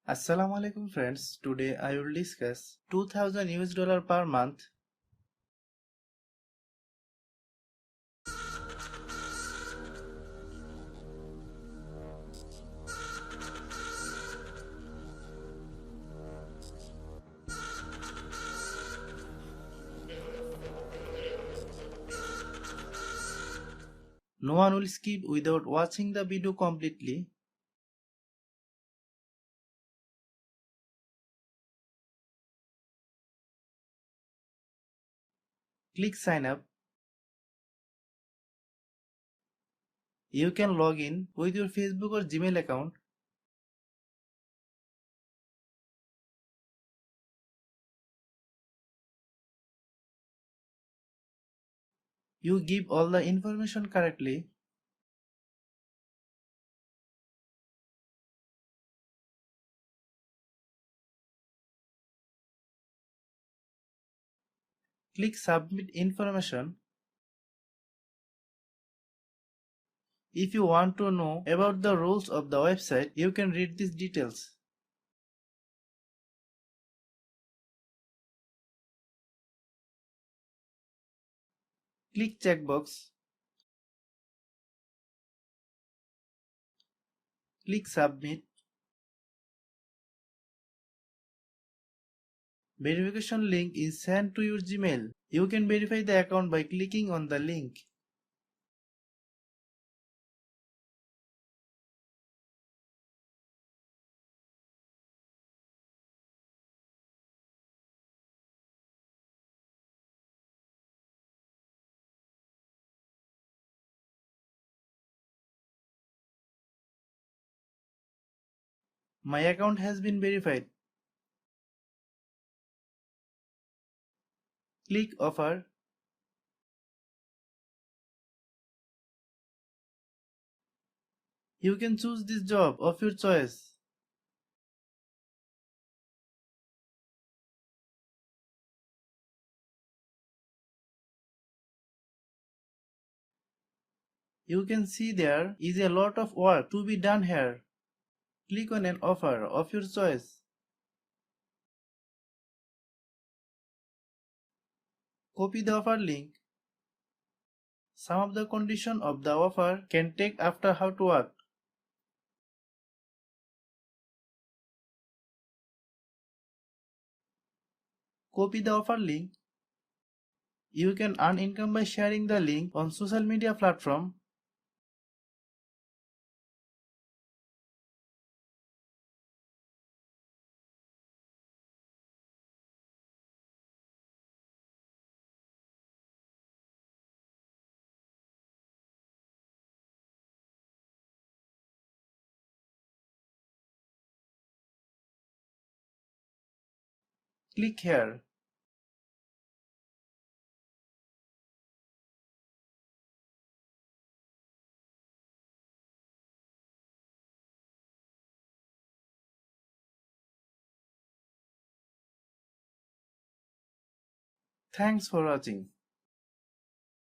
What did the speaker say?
Assalamu alaikum friends. Today I will discuss $2,000 per month. No one will skip without watching the video completely. Click sign up. You can log in with your Facebook or Gmail account. You give all the information correctly. Click submit information. If you want to know about the rules of the website, you can read these details. Click checkbox. Click submit. Verification link is sent to your Gmail. You can verify the account by clicking on the link. My account has been verified. Click offer. You can choose this job of your choice. You can see there is a lot of work to be done here. Click on an offer of your choice. Copy the offer link. Some of the conditions of the offer can take after how to work. Copy the offer link. You can earn income by sharing the link on social media platform. Click here. Thanks for watching.